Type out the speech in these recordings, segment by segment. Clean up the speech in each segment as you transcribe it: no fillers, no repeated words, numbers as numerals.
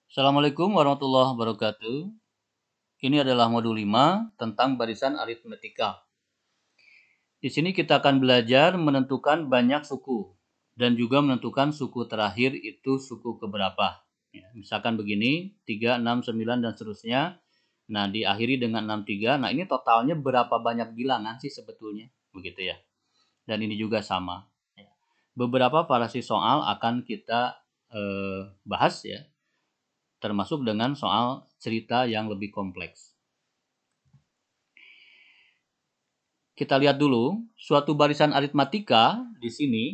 Assalamualaikum warahmatullahi wabarakatuh. Ini adalah modul 5 tentang barisan aritmetika. Di sini kita akan belajar menentukan banyak suku dan juga menentukan suku terakhir itu suku keberapa. Ya, misalkan begini, 3, 6, 9 dan seterusnya. Nah, diakhiri dengan 63. Nah, ini totalnya berapa banyak bilangan sih sebetulnya? Begitu ya. Dan ini juga sama. Beberapa variasi soal akan kita bahas ya, termasuk dengan soal cerita yang lebih kompleks. Kita lihat dulu, suatu barisan aritmatika di sini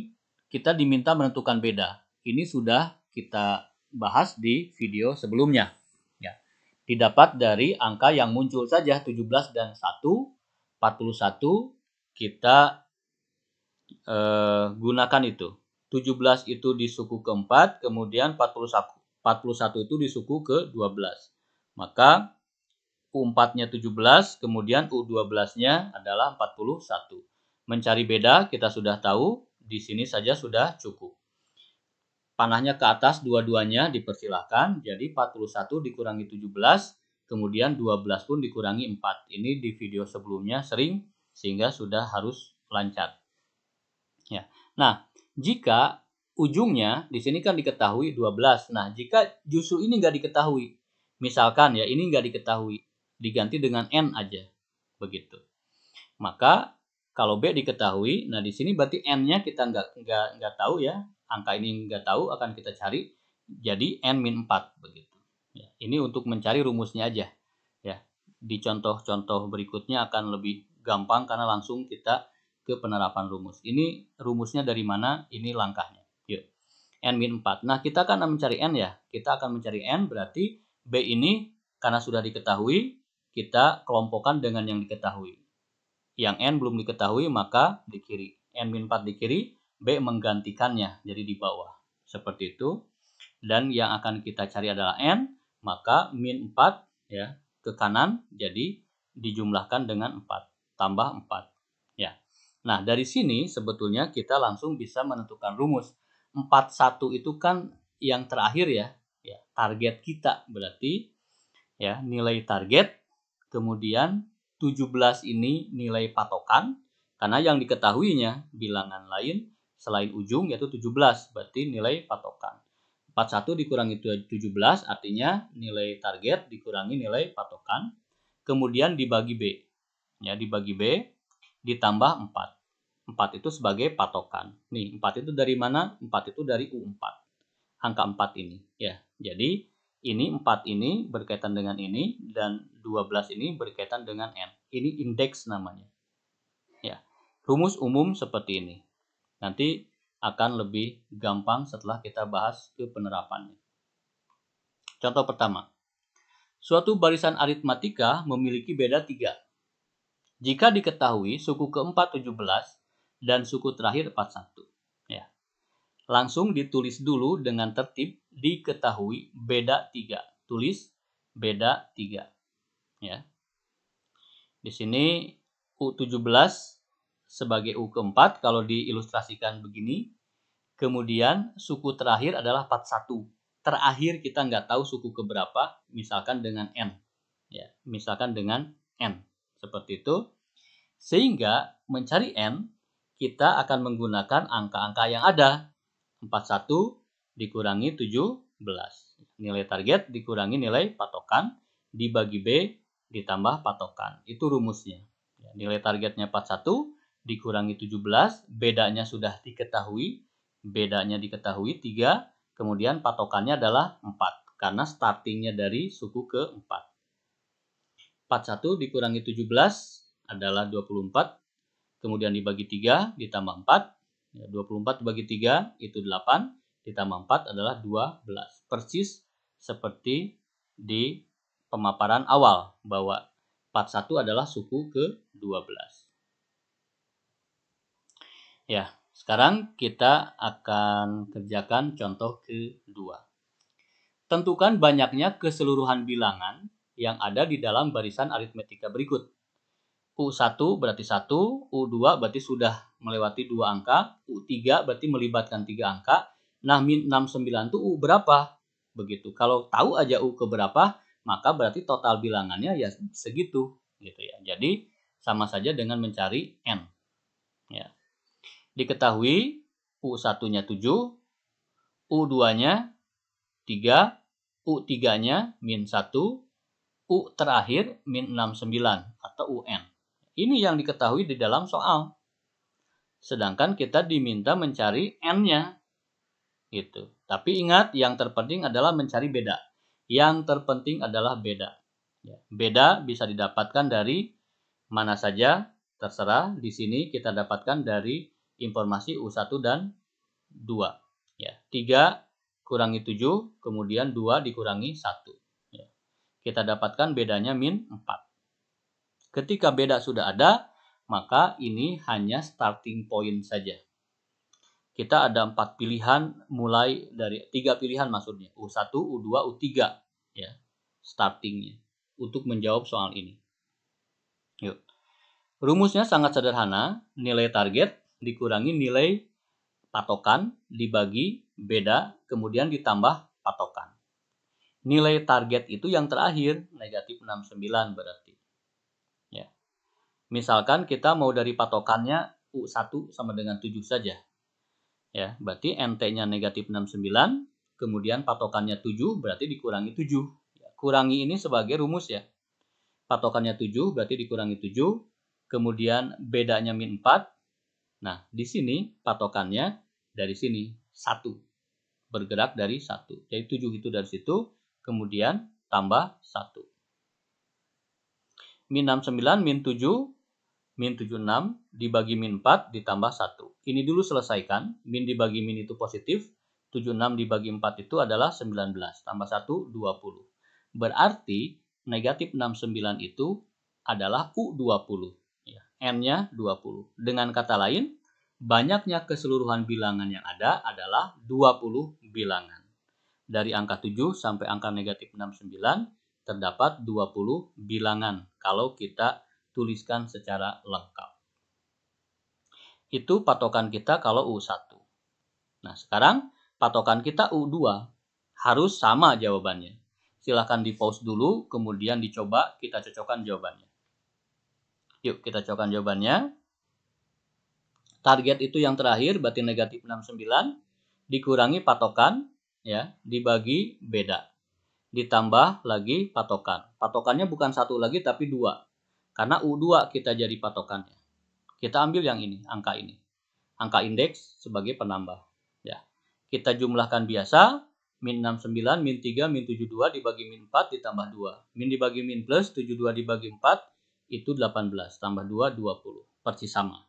kita diminta menentukan beda. Ini sudah kita bahas di video sebelumnya. Ya. Didapat dari angka yang muncul saja 17 dan 1, 41 kita gunakan itu. 17 itu di suku keempat, kemudian 41 itu di suku ke-12. Maka U4-nya 17, kemudian U12-nya adalah 41. Mencari beda kita sudah tahu, di sini saja sudah cukup. Panahnya ke atas dua-duanya dipersilahkan, jadi 41 dikurangi 17, kemudian 12 pun dikurangi 4. Ini di video sebelumnya sering, sehingga sudah harus lancar. Ya. Nah, jika ujungnya di sini kan diketahui 12. Nah, jika justru ini nggak diketahui, misalkan ya ini nggak diketahui, diganti dengan N aja. Begitu. Maka kalau B diketahui, nah di sini berarti N-nya kita nggak tahu ya. Angka ini nggak tahu, akan kita cari jadi N-4 begitu. Ya, ini untuk mencari rumusnya aja. Ya. Di contoh-contoh berikutnya akan lebih gampang karena langsung kita ke penerapan rumus. Ini rumusnya dari mana? Ini langkahnya. Yuk. N-4. Nah, kita akan mencari N ya. Kita akan mencari N berarti B ini karena sudah diketahui, kita kelompokkan dengan yang diketahui. Yang N belum diketahui maka di kiri. N-4 di kiri, B menggantikannya jadi di bawah. Seperti itu. Dan yang akan kita cari adalah N, maka min 4 ya ke kanan jadi dijumlahkan dengan 4 tambah 4 ya. Nah, dari sini sebetulnya kita langsung bisa menentukan rumus. 41 itu kan yang terakhir ya, target kita berarti ya, nilai target, kemudian 17 ini nilai patokan karena yang diketahuinya bilangan lain selain ujung yaitu 17, berarti nilai patokan. 41 dikurangi 17 artinya nilai target dikurangi nilai patokan, kemudian dibagi B. Ya, dibagi B ditambah 4. 4 itu sebagai patokan. Nih, 4 itu dari mana? 4 itu dari U4. Angka 4 ini, ya. Jadi, ini 4 ini berkaitan dengan ini dan 12 ini berkaitan dengan N. Ini indeks namanya. Ya. Rumus umum seperti ini. Nanti akan lebih gampang setelah kita bahas ke penerapannya. Contoh pertama. Suatu barisan aritmatika memiliki beda 3. Jika diketahui suku keempat 17 dan suku terakhir 41. Ya. Langsung ditulis dulu dengan tertib diketahui beda 3. Tulis beda 3. Ya. Di sini U17 sebagai U keempat kalau diilustrasikan begini. Kemudian suku terakhir adalah 41. Terakhir kita nggak tahu suku keberapa, misalkan dengan N. Ya, misalkan dengan N. Seperti itu. Sehingga mencari N, kita akan menggunakan angka-angka yang ada. 41 dikurangi 17. Nilai target dikurangi nilai patokan, dibagi B ditambah patokan. Itu rumusnya. Nilai targetnya 41 dikurangi 17, bedanya sudah diketahui. Bedanya diketahui 3, kemudian patokannya adalah 4. Karena startingnya dari suku ke-4. 41 dikurangi 17 adalah 24. Kemudian dibagi 3 ditambah 4. 24 dibagi 3 itu 8. Ditambah 4 adalah 12. Persis seperti di pemaparan awal bahwa 41 adalah suku ke-12. Ya, sekarang kita akan kerjakan contoh kedua. Tentukan banyaknya keseluruhan bilangan yang ada di dalam barisan aritmetika berikut. U1 berarti 1, U2 berarti sudah melewati 2 angka, U3 berarti melibatkan 3 angka. Nah, min 69 itu U berapa? begitu. Kalau tahu aja U keberapa, maka berarti total bilangannya ya segitu gitu ya. Jadi sama saja dengan mencari N ya. Diketahui U1-nya 7, U2-nya 3, U3-nya min 1, U terakhir min 69 atau UN. Ini yang diketahui di dalam soal. Sedangkan kita diminta mencari N-nya. Gitu. Tapi ingat, yang terpenting adalah mencari beda. Yang terpenting adalah beda. Beda bisa didapatkan dari mana saja, terserah. Di sini kita dapatkan dari informasi U1 dan 2. Ya, 3 kurangi 7, kemudian 2 dikurangi 1. Ya. Kita dapatkan bedanya min 4. Ketika beda sudah ada, maka ini hanya starting point saja. Kita ada 4 pilihan, mulai dari 3 pilihan maksudnya, U1, U2, U3 ya, startingnya untuk menjawab soal ini. Yuk. Rumusnya sangat sederhana, nilai target dikurangi nilai patokan dibagi beda, kemudian ditambah patokan. Nilai target itu yang terakhir, negatif 69 berarti. Ya. Misalkan kita mau dari patokannya U1 sama dengan 7 saja. Ya, berarti NT-nya negatif 69, kemudian patokannya 7, berarti dikurangi 7. Ya, kurangi ini sebagai rumus ya. Patokannya 7, berarti dikurangi 7, kemudian bedanya min 4. Nah, di sini patokannya dari sini 1. Bergerak dari 1. Jadi 7 itu dari situ, kemudian tambah 1. Min 69, min 7, min 76 dibagi min 4 ditambah 1. Ini dulu selesaikan. Min dibagi min itu positif. 76 dibagi 4 itu adalah 19. Tambah 1, 20. Berarti negatif 69 itu adalah U20. Ya, N-nya 20. Dengan kata lain, banyaknya keseluruhan bilangan yang ada adalah 20 bilangan. Dari angka 7 sampai angka negatif 69 terdapat 20 bilangan kalau kita tuliskan secara lengkap. Itu patokan kita kalau U1. Nah, sekarang patokan kita U2 harus sama jawabannya. Silahkan di pause dulu, kemudian dicoba kita cocokkan jawabannya. Yuk, kita cocokkan jawabannya. Target itu yang terakhir, berarti negatif 69, dikurangi patokan, ya, dibagi beda. Ditambah lagi patokan. Patokannya bukan 1 lagi, tapi 2. Karena U2 kita jadi patokannya. Kita ambil yang ini, angka ini. Angka indeks sebagai penambah. Ya. Kita jumlahkan biasa, min 69, min 3, min 72 dibagi min 4 ditambah 2. Min dibagi min plus, 72 dibagi 4, itu 18. Tambah 2, 20. Persis sama.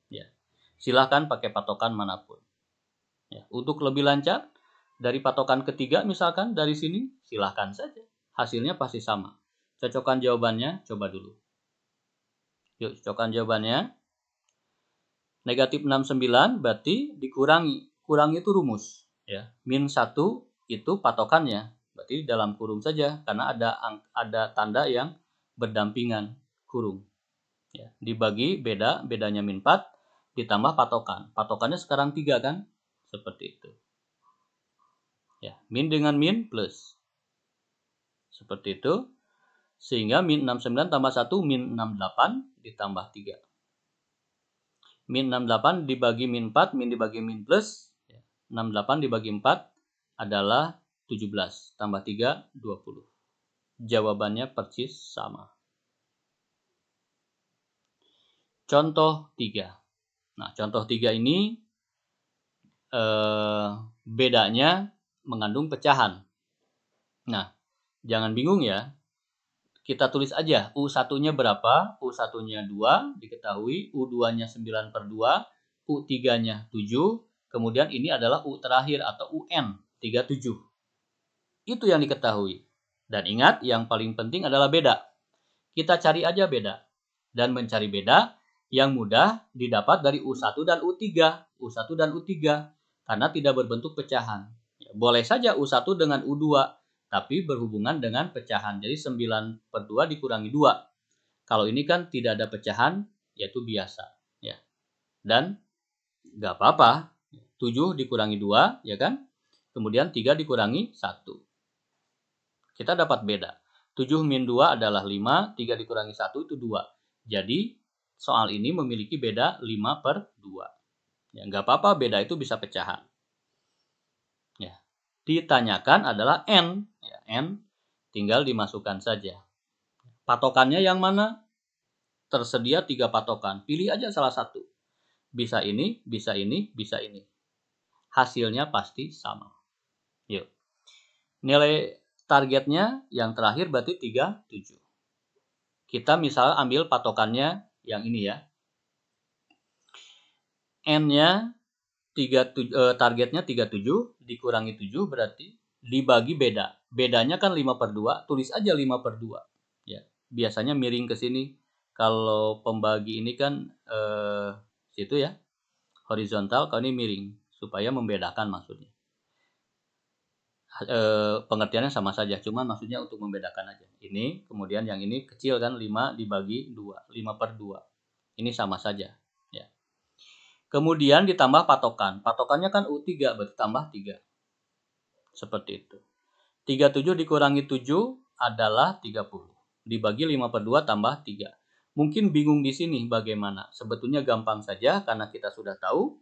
Ya. Silahkan pakai patokan manapun. Ya. Untuk lebih lancar, dari patokan ketiga misalkan dari sini, silahkan saja. Hasilnya pasti sama. Cocokkan jawabannya, coba dulu. Yuk, cocokkan jawabannya. Negatif 69 berarti dikurangi. Kurangi itu rumus. Ya. Min 1 itu patokannya. Berarti dalam kurung saja. Karena ada tanda yang berdampingan kurung. Ya. Dibagi beda, bedanya min 4. Ditambah patokan. Patokannya sekarang 3 kan? Seperti itu. Ya, min dengan min plus. Seperti itu. Sehingga min 69 tambah 1 min 68 ditambah 3. Min 68 dibagi min 4, min dibagi min plus. 68 dibagi 4 adalah 17. Tambah 3, 20. Jawabannya persis sama. Contoh 3. Nah, contoh 3 ini bedanya mengandung pecahan. Nah, jangan bingung ya. Kita tulis aja U1-nya berapa, U1-nya 2, diketahui, U2-nya 9/2, U3-nya 7, kemudian ini adalah U terakhir atau UN, 37. Itu yang diketahui. Dan ingat, yang paling penting adalah beda. Kita cari aja beda. Dan mencari beda yang mudah didapat dari U1 dan U3. U1 dan U3, karena tidak berbentuk pecahan. Boleh saja U1 dengan U2, tapi berhubungan dengan pecahan. Jadi 9/2 dikurangi 2. Kalau ini kan tidak ada pecahan, yaitu biasa. Ya. Dan nggak apa-apa. 7 dikurangi 2, ya kan? Kemudian 3 dikurangi 1. Kita dapat beda. 7 min 2 adalah 5, 3 dikurangi 1 itu 2. Jadi soal ini memiliki beda 5 per 2. Ya, nggak apa-apa, beda itu bisa pecahan. Ya. Ditanyakan adalah N. Ya, N tinggal dimasukkan saja. Patokannya yang mana? Tersedia 3 patokan. Pilih aja salah satu. Bisa ini, bisa ini, bisa ini. Hasilnya pasti sama. Yuk. Nilai targetnya yang terakhir berarti 37. Kita misal ambil patokannya yang ini ya. N-nya targetnya 37 dikurangi 7 berarti dibagi beda. Bedanya kan 5 per 2, tulis aja 5 per 2. Ya, biasanya miring ke sini. Kalau pembagi ini kan situ ya, horizontal, kalau ini miring supaya membedakan maksudnya. Pengertiannya sama saja, cuman maksudnya untuk membedakan aja. Ini, kemudian yang ini kecil kan, 5 dibagi 2, 5 per 2. Ini sama saja. Ya. Kemudian ditambah patokan. Patokannya kan U3, berarti tambah 3. Seperti itu. 37 dikurangi 7 adalah 30. Dibagi 5 per 2 tambah 3. Mungkin bingung di sini bagaimana. Sebetulnya gampang saja karena kita sudah tahu.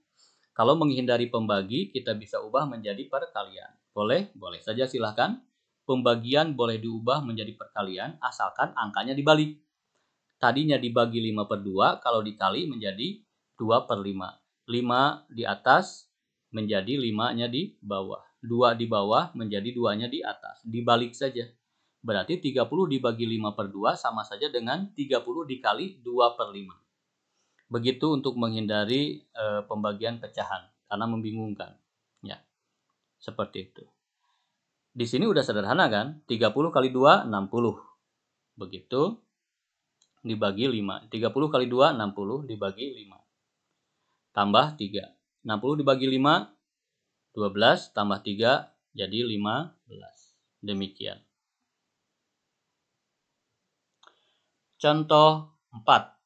Kalau menghindari pembagi, kita bisa ubah menjadi perkalian. Boleh? Boleh saja silahkan. Pembagian boleh diubah menjadi perkalian asalkan angkanya dibalik. Tadinya dibagi 5 per 2, kalau dikali menjadi 2 per 5. 5 di atas menjadi 5-nya di bawah. 2 di bawah menjadi 2-nya di atas. Dibalik saja. Berarti 30 dibagi 5 per 2 sama saja dengan 30 dikali 2 per 5. Begitu untuk menghindari pembagian pecahan karena membingungkan. Ya, seperti itu. Di sini udah sederhana kan? 30 kali 2, 60. Begitu. Dibagi 5. 30 kali 2, 60 dibagi 5. Tambah 3. 60 dibagi 5, 12 tambah 3 jadi 15. Demikian. Contoh 4.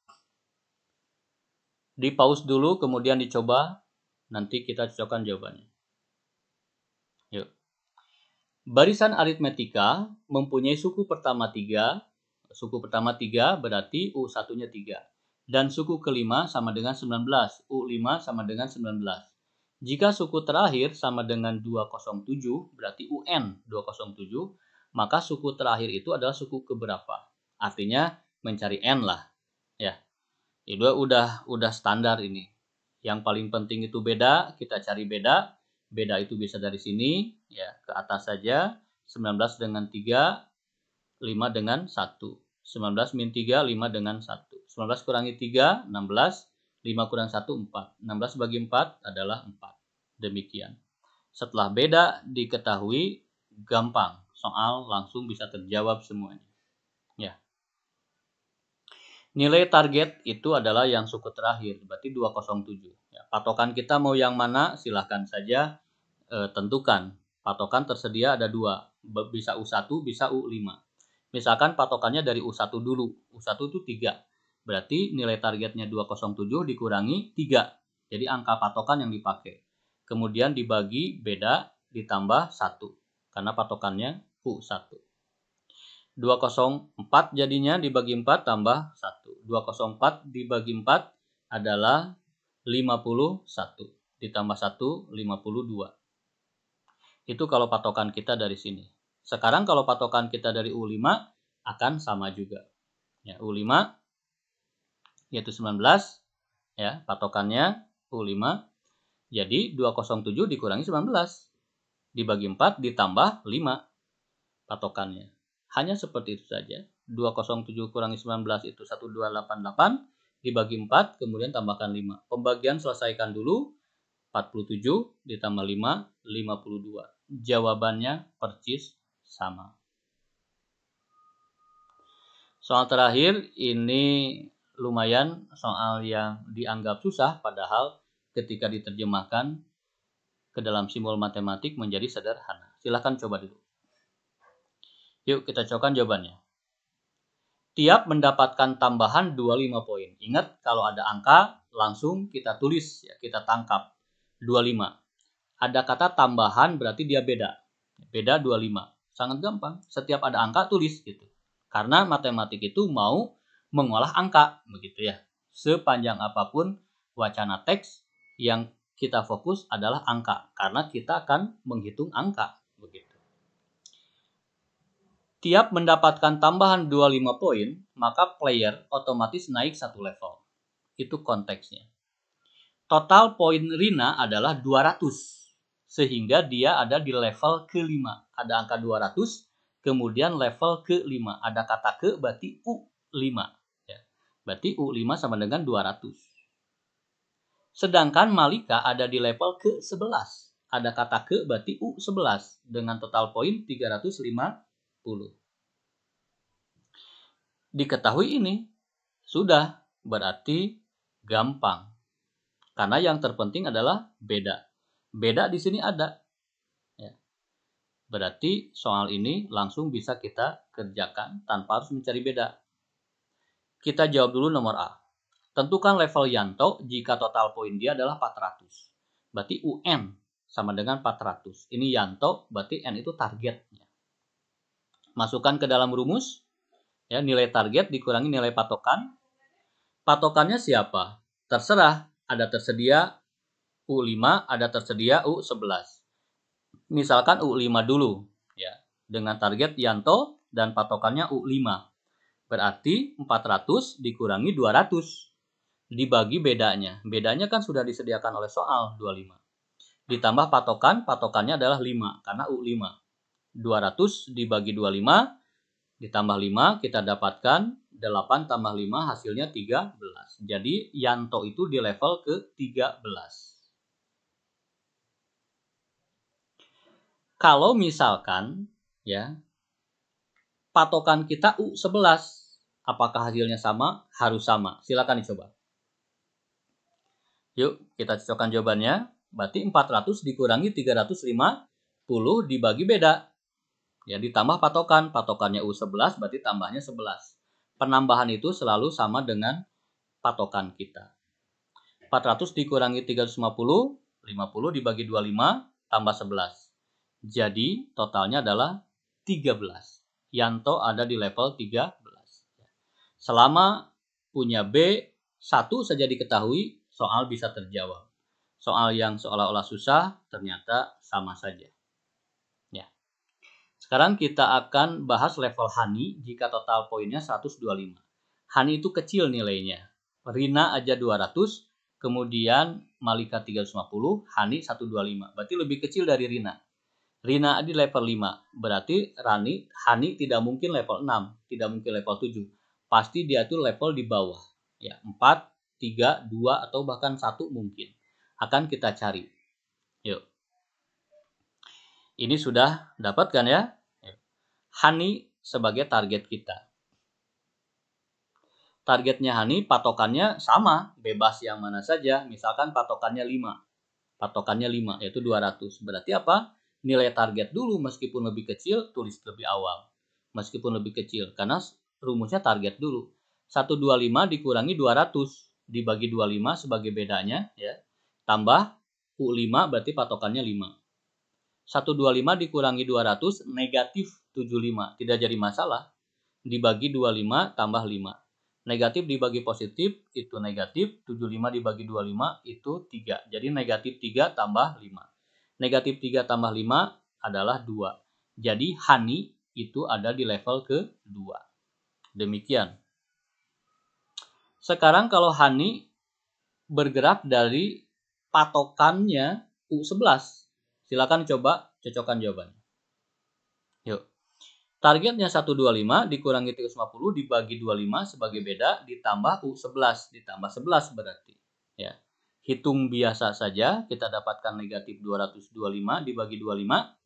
Di pause dulu kemudian dicoba, nanti kita cocokkan jawabannya. Yuk. Barisan aritmetika mempunyai suku pertama 3. Suku pertama 3 berarti U1-nya 3. Dan suku kelima sama dengan 19. U5 sama dengan 19. Jika suku terakhir sama dengan 207, berarti UN 207, maka suku terakhir itu adalah suku keberapa? Artinya mencari N lah. Ya. Itu udah standar ini. Yang paling penting itu beda, kita cari beda. Beda itu bisa dari sini, ya, ke atas saja. 19 dengan 3, 5 dengan 1. 19 min 3, 5 dengan 1. 19 kurangi 3, 16. 5 kurang 1, 4. 16 bagi 4 adalah 4. Demikian. Setelah beda diketahui, gampang. Soal langsung bisa terjawab semuanya. Ya. Nilai target itu adalah yang suku terakhir, berarti 207. Ya, patokan kita mau yang mana, silahkan saja tentukan. Patokan tersedia ada 2, bisa U1, bisa U5. Misalkan patokannya dari U1 dulu, U1 itu 3. Berarti nilai targetnya 207 dikurangi 3. Jadi angka patokan yang dipakai. Kemudian dibagi beda ditambah 1, karena patokannya U1. 204 jadinya dibagi 4 tambah 1. 204 dibagi 4 adalah 51. Ditambah 1, 52. Itu kalau patokan kita dari sini. Sekarang kalau patokan kita dari U5 akan sama juga. Ya, U5 yaitu 19. Ya, patokannya U5. Jadi 207 dikurangi 19. Dibagi 4 ditambah 5 patokannya. Hanya seperti itu saja. 207 kurangi 19 itu 1288. Dibagi 4, kemudian tambahkan 5. Pembagian selesaikan dulu. 47 ditambah 5, 52. Jawabannya persis sama. Soal terakhir, ini lumayan soal yang dianggap susah, padahal ketika diterjemahkan ke dalam simbol matematik menjadi sederhana. Silahkan coba dulu. Yuk kita cocokkan jawabannya. Tiap mendapatkan tambahan 25 poin. Ingat kalau ada angka langsung kita tulis, ya, kita tangkap 25. Ada kata tambahan berarti dia beda. Beda 25. sangat gampang. Setiap ada angka tulis gitu. Karena matematik itu mau mengolah angka, begitu ya. Sepanjang apapun wacana teks, yang kita fokus adalah angka, karena kita akan menghitung angka, begitu. Tiap mendapatkan tambahan 25 poin, maka player otomatis naik satu level. Itu konteksnya. Total poin Rina adalah 200. Sehingga dia ada di level ke-5. Ada angka 200, kemudian level ke-5. Ada kata ke, berarti U5. Ya. Berarti U5 sama dengan 200. Sedangkan Malika ada di level ke-11. Ada kata ke, berarti U11. Dengan total poin 350. Diketahui ini, sudah berarti gampang. Karena yang terpenting adalah beda. Beda di sini ada. Ya. Berarti soal ini langsung bisa kita kerjakan tanpa harus mencari beda. Kita jawab dulu nomor A. Tentukan level Yanto jika total poin dia adalah 400. Berarti UN sama dengan 400. Ini Yanto, berarti N itu targetnya. Masukkan ke dalam rumus. Ya, nilai target dikurangi nilai patokan. Patokannya siapa? Terserah. Ada tersedia U5, ada tersedia U11. Misalkan U5 dulu. Ya, dengan target Yanto dan patokannya U5. Berarti 400 dikurangi 200. Dibagi bedanya. Bedanya kan sudah disediakan oleh soal 25. Ditambah patokan, patokannya adalah 5 karena U5. 200 dibagi 25 ditambah 5 kita dapatkan 8 tambah 5 hasilnya 13. Jadi Yanto itu di level ke-13. Kalau misalkan ya patokan kita U11, apakah hasilnya sama? Harus sama. Silakan dicoba. Yuk, kita cocokkan jawabannya. Berarti 400 dikurangi 350 dibagi beda. Ya, ditambah patokan. Patokannya U11 berarti tambahnya 11. Penambahan itu selalu sama dengan patokan kita. 400 dikurangi 350, 50 dibagi 25 tambah 11. Jadi totalnya adalah 13. Yanto ada di level 13. Selama punya B1 saja diketahui, soal bisa terjawab. Soal yang seolah-olah susah ternyata sama saja. Ya. Sekarang kita akan bahas level Hani jika total poinnya 125. Hani itu kecil nilainya. Rina aja 200, kemudian Malika 350, Hani 125. Berarti lebih kecil dari Rina. Rina di level 5. Berarti Hani tidak mungkin level 6, tidak mungkin level 7. Pasti dia tuh level di bawah. Ya, 4, 3, 2 atau bahkan 1 mungkin. Akan kita cari. Yuk. Ini sudah dapat kan ya? Hani sebagai target kita. Targetnya Hani, patokannya sama, bebas yang mana saja. Misalkan patokannya 5. Patokannya 5, yaitu 200. Berarti apa? Nilai target dulu, meskipun lebih kecil, tulis lebih awal. Meskipun lebih kecil, karena rumusnya target dulu. 125 dikurangi 200, dibagi 25 sebagai bedanya, ya. Tambah U5 berarti patokannya 5. 125 dikurangi 200 negatif 75. Tidak jadi masalah. Dibagi 25 tambah 5. Negatif dibagi positif itu negatif. 75 dibagi 25 itu 3. Jadi negatif 3 tambah 5. Negatif 3 tambah 5 adalah 2. Jadi Hani itu ada di level ke-2. Demikian. Sekarang kalau Hani bergerak dari patokannya U11. Silakan coba cocokkan jawabannya. Yuk. Targetnya 125 dikurangi 350 dibagi 25 sebagai beda ditambah U11 ditambah 11 berarti. Ya. Hitung biasa saja, kita dapatkan negatif 225 dibagi 25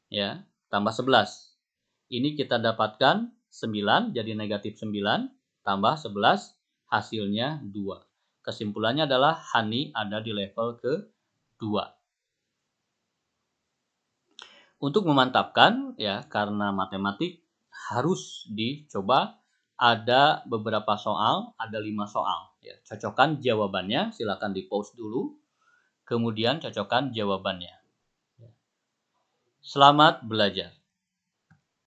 ya, tambah 11. Ini kita dapatkan 9 jadi negatif 9 tambah 11 hasilnya 2. Kesimpulannya adalah Hani ada di level ke-2. Untuk memantapkan ya, karena matematik harus dicoba, ada beberapa soal, ada 5 soal ya. Cocokkan jawabannya, silakan di-pause dulu. Kemudian cocokkan jawabannya. Selamat belajar.